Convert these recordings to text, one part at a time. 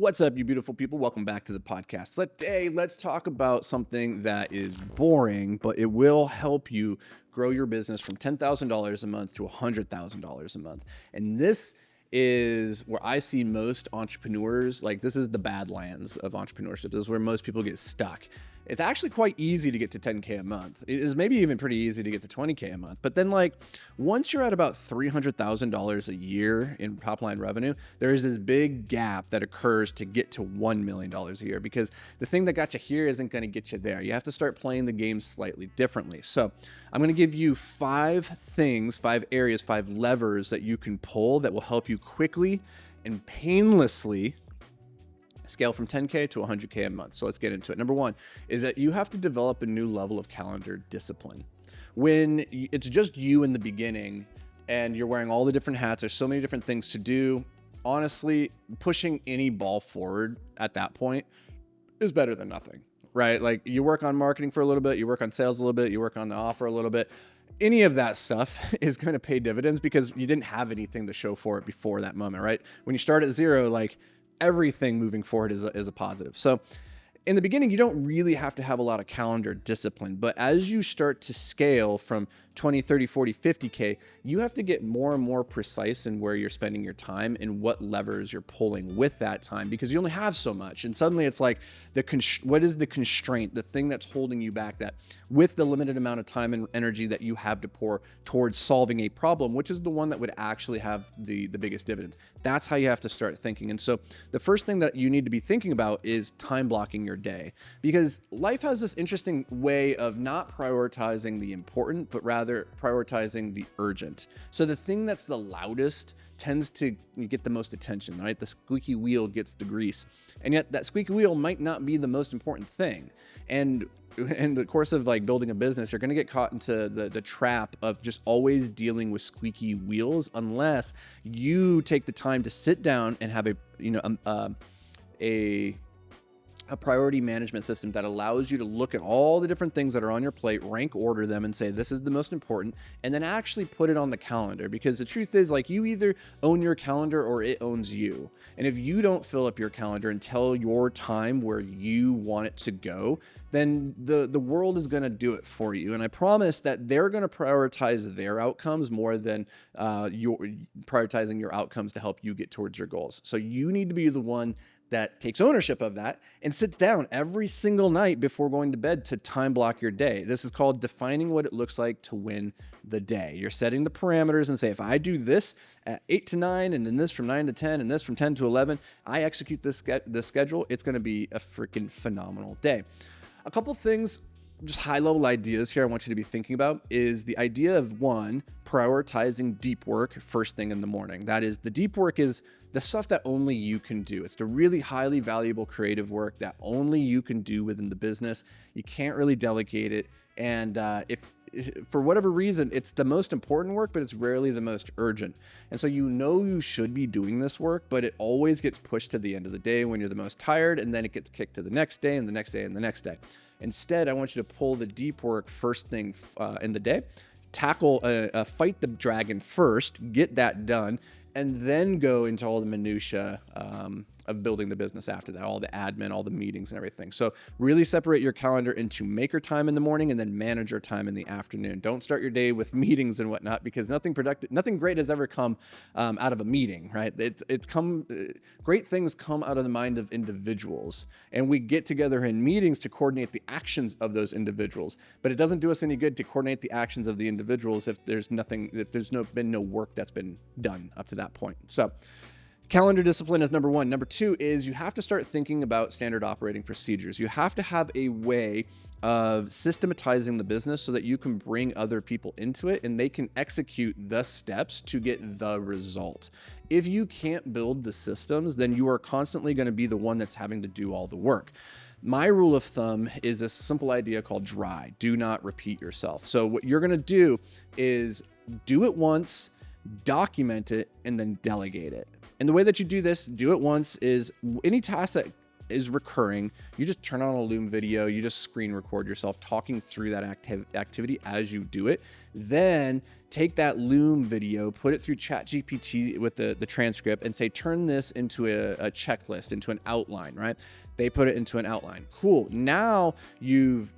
What's up, you beautiful people? Welcome back to the podcast. Today, let's talk about something that is boring, but it will help you grow your business from $10,000 a month to $100,000 a month. And this is where I see most entrepreneurs, like this is the badlands of entrepreneurship. This is where most people get stuck. It's actually quite easy to get to 10K a month. It is maybe even pretty easy to get to 20K a month. But then once you're at about $300,000 a year in top line revenue, there is this big gap that occurs to get to $1 million a year, because the thing that got you here isn't going to get you there. You have to start playing the game slightly differently. So I'm going to give you 5 things, 5 areas, 5 levers that you can pull that will help you quickly and painlessly scale from 10K to 100K a month. So let's get into it. Number 1 is that you have to develop a new level of calendar discipline. When it's just you in the beginning and you're wearing all the different hats, there's so many different things to do. Honestly, pushing any ball forward at that point is better than nothing, right? Like you work on marketing for a little bit, you work on sales a little bit, you work on the offer a little bit. Any of that stuff is going to pay dividends because you didn't have anything to show for it before that moment, right? When you start at zero, everything moving forward is a positive. So in the beginning, you don't really have to have a lot of calendar discipline, but as you start to scale from 20, 30, 40, 50K, you have to get more and more precise in where you're spending your time and what levers you're pulling with that time, because you only have so much. And suddenly it's like, what is the constraint, the thing that's holding you back, that with the limited amount of time and energy that you have to pour towards solving a problem, which is the one that would actually have the biggest dividends. That's how you have to start thinking. And so the first thing that you need to be thinking about is time blocking your day, because life has this interesting way of not prioritizing the important, but rather prioritizing the urgent. So the thing that's the loudest tends to get the most attention, right? The squeaky wheel gets the grease. And yet that squeaky wheel might not be the most important thing. And in the course of building a business, you're going to get caught into the trap of just always dealing with squeaky wheels, unless you take the time to sit down and have a priority management system that allows you to look at all the different things that are on your plate, rank order them, and say, this is the most important, and then actually put it on the calendar. Because the truth is, you either own your calendar or it owns you. And if you don't fill up your calendar and tell your time where you want it to go, then the world is going to do it for you. And I promise that they're going to prioritize their outcomes more than prioritizing your outcomes to help you get towards your goals. So you need to be the one that takes ownership of that and sits down every single night before going to bed to time block your day. This is called defining what it looks like to win the day. You're setting the parameters and say, if I do this at 8 to 9, and then this from 9 to 10, and this from 10 to 11, I execute this schedule, it's going to be a freaking phenomenal day. A couple things, just high-level ideas here I want you to be thinking about is the idea of, 1, prioritizing deep work first thing in the morning. That is, the deep work is the stuff that only you can do. It's the really highly valuable creative work that only you can do within the business. You can't really delegate it. And if for whatever reason, it's the most important work, but it's rarely the most urgent. And so you should be doing this work, but it always gets pushed to the end of the day when you're the most tired, and then it gets kicked to the next day and the next day and the next day. Instead, I want you to pull the deep work first thing in the day, tackle, fight the dragon first, get that done, and then go into all the minutia of building the business after that, all the admin, all the meetings and everything. So really separate your calendar into maker time in the morning and then manager time in the afternoon. Don't start your day with meetings and whatnot, because nothing great has ever come out of a meeting, right? Great things come out of the mind of individuals, and we get together in meetings to coordinate the actions of those individuals. But it doesn't do us any good to coordinate the actions of the individuals if there's been no work that's been done up to that point. So calendar discipline is number 1. Number 2 is you have to start thinking about standard operating procedures. You have to have a way of systematizing the business so that you can bring other people into it and they can execute the steps to get the result. If you can't build the systems, then you are constantly going to be the one that's having to do all the work. My rule of thumb is a simple idea called DRY. Do not repeat yourself. So what you're going to do is do it once, document it, and then delegate it. And the way that you do this, do it once, is any task that is recurring, you just turn on a Loom video, you just screen record yourself talking through that activity as you do it. Then take that Loom video, put it through ChatGPT with the transcript and say, turn this into a checklist, into an outline, right? They put it into an outline. Cool. Now you've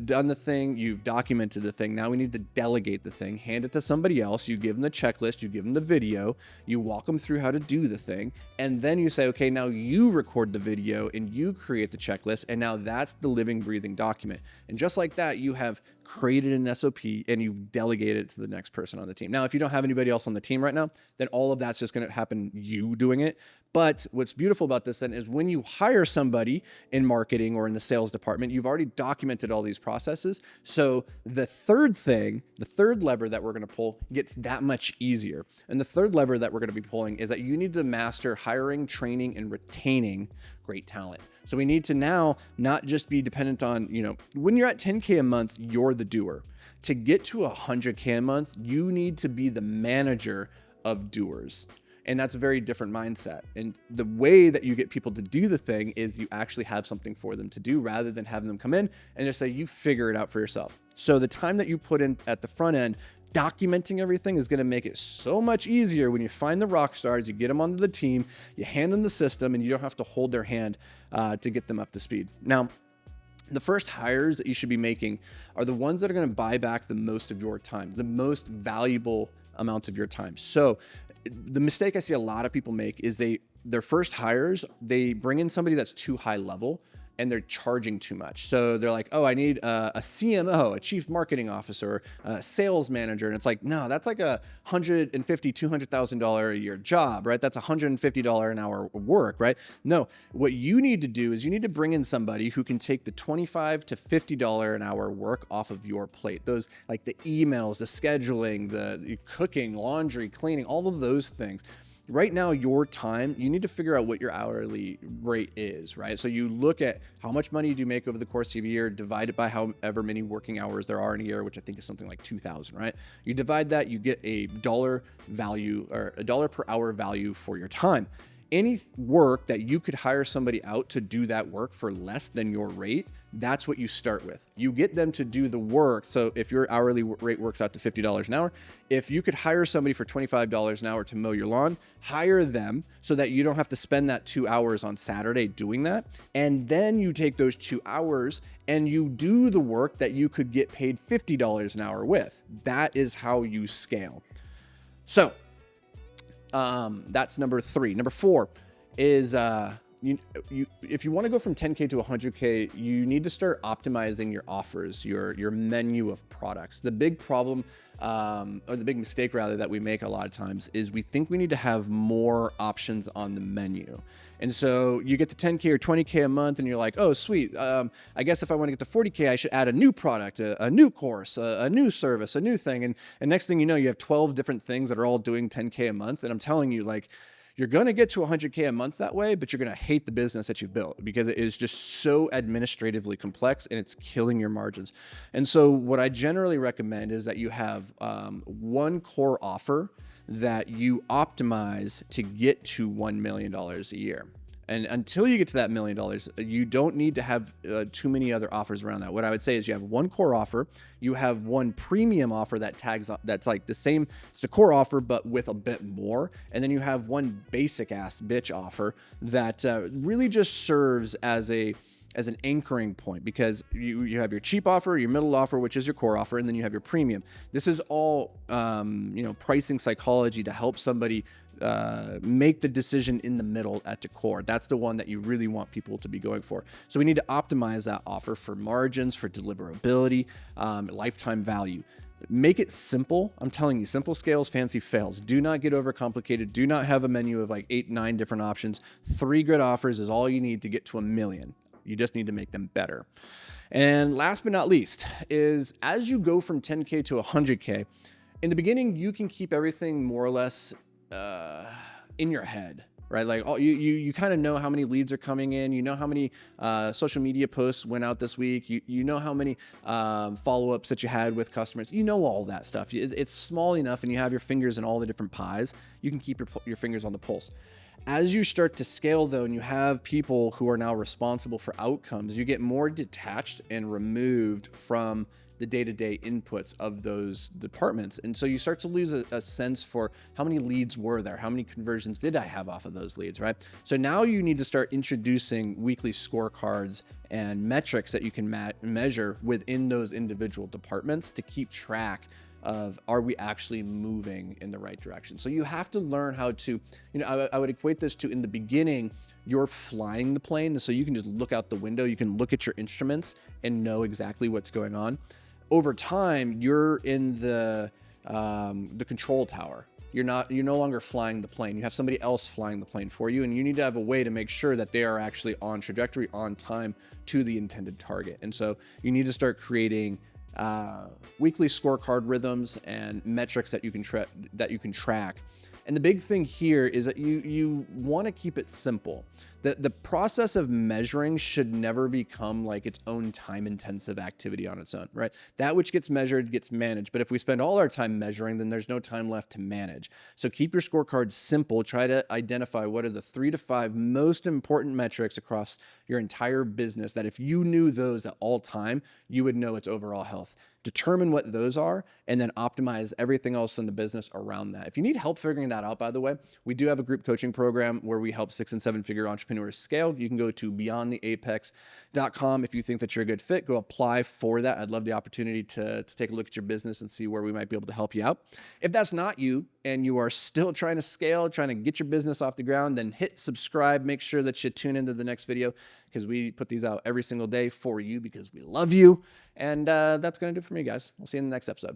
done the thing, you've documented the thing. Now we need to delegate the thing, hand it to somebody else. You give them the checklist, you give them the video, you walk them through how to do the thing. And then you say, okay, now you record the video and you create the checklist. And now that's the living, breathing document. And just like that, you have created an SOP and you've delegated it to the next person on the team. Now, if you don't have anybody else on the team right now, then all of that's just going to happen, you doing it. But what's beautiful about this then is when you hire somebody in marketing or in the sales department, you've already documented all these processes. So the third thing, the third lever that we're going to pull gets that much easier. And the third lever that we're going to be pulling is that you need to master hiring, training, and retaining great talent. So we need to now not just be dependent on, when you're at 10K a month, you're the doer. To get to 100K a month, you need to be the manager of doers. And that's a very different mindset. And the way that you get people to do the thing is you actually have something for them to do rather than having them come in and just say, you figure it out for yourself. So the time that you put in at the front end, documenting everything is going to make it so much easier when you find the rock stars, you get them onto the team, you hand them the system, and you don't have to hold their hand to get them up to speed. Now, the first hires that you should be making are the ones that are going to buy back the most of your time, the most valuable amount of your time. So the mistake I see a lot of people make is their first hires, they bring in somebody that's too high level and they're charging too much. So they're like, oh, I need a CMO, a chief marketing officer, a sales manager. And it's like, no, that's like a $150,000, $200,000 a year job, right? That's $150 an hour work, right? No, what you need to do is you need to bring in somebody who can take the $25 to $50 an hour work off of your plate. Those like the emails, the scheduling, the cooking, laundry, cleaning, all of those things. Right now, your time, you need to figure out what your hourly rate is, right? So you look at how much money do you make over the course of a year, divide it by however many working hours there are in a year, which I think is something like 2,000, right? You divide that, you get a dollar value or a dollar per hour value for your time. Any work that you could hire somebody out to do that work for less than your rate, that's what you start with. You get them to do the work. So if your hourly rate works out to $50 an hour, if you could hire somebody for $25 an hour to mow your lawn, hire them so that you don't have to spend that 2 hours on Saturday doing that. And then you take those 2 hours and you do the work that you could get paid $50 an hour with. That is how you scale. So that's number 3. Number 4 is if you want to go from 10K to 100K, you need to start optimizing your offers, your menu of products. The big problem, or the big mistake rather, that we make a lot of times is we think we need to have more options on the menu. And so you get to 10K or 20K a month and you're like, oh, sweet. I guess if I want to get to 40K, I should add a new product, a new course, a new service, a new thing. And next thing you know, you have 12 different things that are all doing 10K a month. And I'm telling you, like, you're going to get to 100K a month that way, but you're going to hate the business that you've built because it is just so administratively complex and it's killing your margins. And so what I generally recommend is that you have one core offer that you optimize to get to $1 million a year. And until you get to that $1 million, you don't need to have too many other offers around that. What I would say is you have one core offer, you have one premium offer that's like the same, it's the core offer, but with a bit more. And then you have one basic ass bitch offer that really just serves as an anchoring point, because you have your cheap offer, your middle offer, which is your core offer, and then you have your premium. This is all pricing psychology to help somebody make the decision in the middle at the core. That's the one that you really want people to be going for. So we need to optimize that offer for margins, for deliverability, lifetime value. Make it simple. I'm telling you, simple scales, fancy fails. Do not get overcomplicated. Do not have a menu of like 8, 9 different options. 3 good offers is all you need to get to $1 million. You just need to make them better. And last but not least is as you go from 10K to 100K, in the beginning, you can keep everything more or less in your head, right? Like you kind of know how many leads are coming in. You know how many social media posts went out this week. You know how many follow-ups that you had with customers. You know all that stuff. It's small enough and you have your fingers in all the different pies. You can keep your fingers on the pulse. As you start to scale, though, and you have people who are now responsible for outcomes, you get more detached and removed from the day-to-day inputs of those departments. And so you start to lose a sense for how many leads were there, how many conversions did I have off of those leads, right? So now you need to start introducing weekly scorecards and metrics that you can measure within those individual departments to keep track of, are we actually moving in the right direction? So you have to learn how to, I would equate this to, in the beginning, you're flying the plane. So you can just look out the window, you can look at your instruments and know exactly what's going on. Over time, you're in the control tower. You're no longer flying the plane. You have somebody else flying the plane for you, and you need to have a way to make sure that they are actually on trajectory, on time to the intended target. And so you need to start creating weekly scorecard rhythms and metrics that you can track. And the big thing here is that you want to keep it simple. The process of measuring should never become like its own time-intensive activity on its own, right? That which gets measured gets managed. But if we spend all our time measuring, then there's no time left to manage. So keep your scorecards simple. Try to identify what are the 3 to 5 most important metrics across your entire business that if you knew those at all time, you would know its overall health. Determine what those are, and then optimize everything else in the business around that. If you need help figuring that out, by the way, we do have a group coaching program where we help 6 and 7 figure entrepreneurs scale. You can go to beyondtheapex.com. If you think that you're a good fit, go apply for that. I'd love the opportunity to take a look at your business and see where we might be able to help you out. If that's not you and you are still trying to scale, trying to get your business off the ground, then hit subscribe. Make sure that you tune into the next video because we put these out every single day for you because we love you. And that's going to do it for me, guys. We'll see you in the next episode.